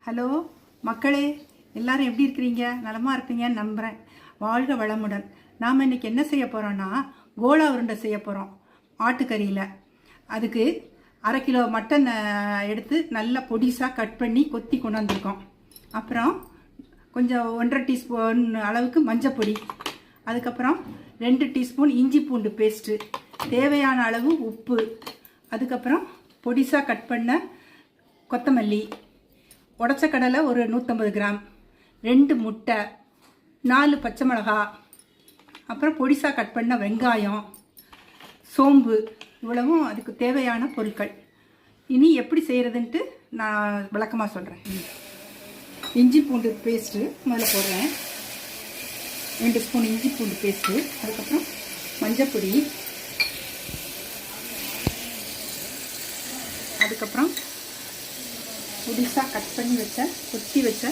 Hello மக்களே, எல்லாரும் எப்படி இருக்கிறீங்க? நலமாக இருப்பீங்கன்னு நம்புகிறேன். வாழ்க வளமுடன். நாம் இன்றைக்கி என்ன செய்ய போகிறோன்னா, கோலா உருண்டை செய்ய போகிறோம் ஆட்டுக்கறியில். அதுக்கு 1/2 கிலோ மட்டன் எடுத்து நல்லா பொடிசாக கட் பண்ணி கொத்தி கொண்டு வந்திருக்கோம். அப்புறம் கொஞ்சம் 1.5 டீஸ்பூன் அளவுக்கு மஞ்சப்பொடி, அதுக்கப்புறம் 2 டீஸ்பூன் இஞ்சி பூண்டு பேஸ்ட்டு, தேவையான அளவு உப்பு, அதுக்கப்புறம் பொடிசாக கட் பண்ண கொத்தமல்லி, உடச்ச கடலை ஒரு 150 கிராம், 2 முட்டை, 4 பச்சை மிளகா, அப்புறம் பொடிசாக கட் பண்ண வெங்காயம், சோம்பு, இவ்வளவும் அதுக்கு தேவையான பொருட்கள். இனி எப்படி செய்கிறதுன்ட்டு நான் விளக்கமாக சொல்கிறேன். இஞ்சி பூண்டு பேஸ்ட்டு முதல்ல போடுறேன். 2 ஸ்பூன் இஞ்சி பூண்டு பேஸ்ட்டு, அதுக்கப்புறம் மஞ்சப்பொடி, அதுக்கப்புறம் புதுசாக கட் பண்ணி வச்ச கொத்தி வச்ச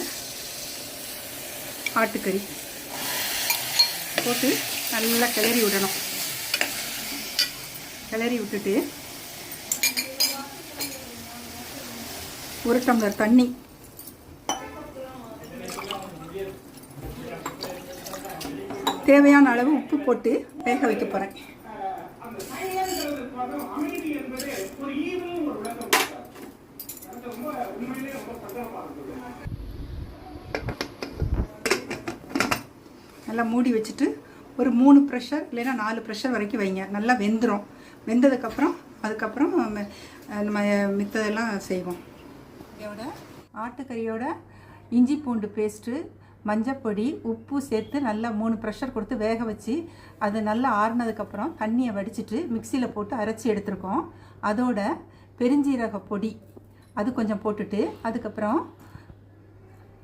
ஆட்டுக்கறி போட்டு நல்லா கிளறி விடணும். கிளறி விட்டுட்டு 1 டம்ளர் தண்ணி, தேவையான அளவு உப்பு போட்டு வேக வைக்க போகிறேன். நல்லா மூடி வச்சுட்டு ஒரு 3 ப்ரெஷர் இல்லைன்னா 4 ப்ரெஷர் வரைக்கும் வைங்க. நல்லா வெந்துடும். வெந்ததுக்கப்புறம் அதுக்கப்புறம் நம்ம மித்ததெல்லாம் செய்வோம். இதோட ஆட்டுக்கறியோட இஞ்சி பூண்டு பேஸ்ட்டு, மஞ்சப்பொடி, உப்பு சேர்த்து நல்லா 3 ப்ரெஷர் கொடுத்து வேக வச்சு அது நல்லா ஆறுனதுக்கப்புறம் தண்ணியை வடிச்சிட்டு மிக்சியில் போட்டு அரைச்சி எடுத்துருக்கோம். அதோட பெருஞ்சீரக பொடி அது கொஞ்சம் போட்டுட்டு, அதுக்கப்புறம்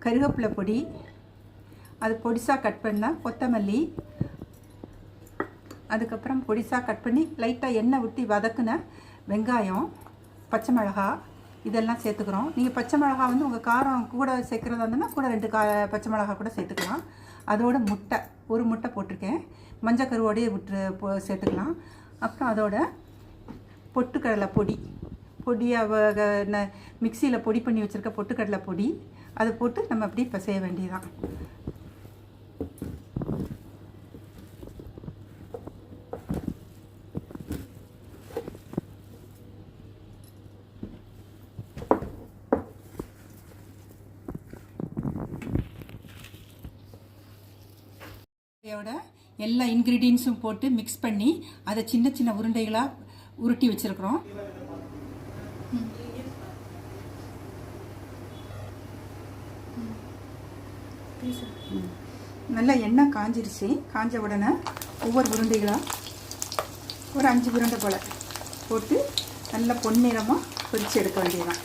கருவேப்பிலை பொடி, அது பொடிசாக கட் பண்ண கொத்தமல்லி, அதுக்கப்புறம் பொடிசாக கட் பண்ணி லைட்டாக எண்ணெய் ஊற்றி வதக்குன வெங்காயம், பச்சை மிளகா, இதெல்லாம் சேர்த்துக்கிறோம். நீங்கள் பச்சை மிளகா வந்து உங்கள் காரம் கூட சேர்க்குறதா இருந்ததுன்னா கூட 2 பச்சை மிளகா கூட சேர்த்துக்கலாம். அதோட முட்டை, 1 முட்டை போட்டிருக்கேன். மஞ்சள் கருவோடையே சேர்த்துக்கலாம். அப்புறம் அதோட பொட்டுக்கடலை பொடி, பொடியாக மிக்சியில் பொடி பண்ணி வச்சுருக்க பொட்டுக்கடலை பொடி, அதை போட்டு நம்ம அப்படி இப்போ செய்ய வேண்டியதுதான். எல்லா இன்க்ரீடியன்ஸும் போட்டு மிக்ஸ் பண்ணி அதை சின்ன சின்ன உருண்டைகளாக உருட்டி வச்சுருக்குறோம். நல்லா எண்ணெய் காஞ்சிருச்சு. காஞ்ச உடனே ஒவ்வொரு உருண்டைகளாக ஒரு 5 உருண்டை போல் போட்டு நல்லா பொன்னிறமாக பொரித்து எடுக்க வேண்டியதுதான்.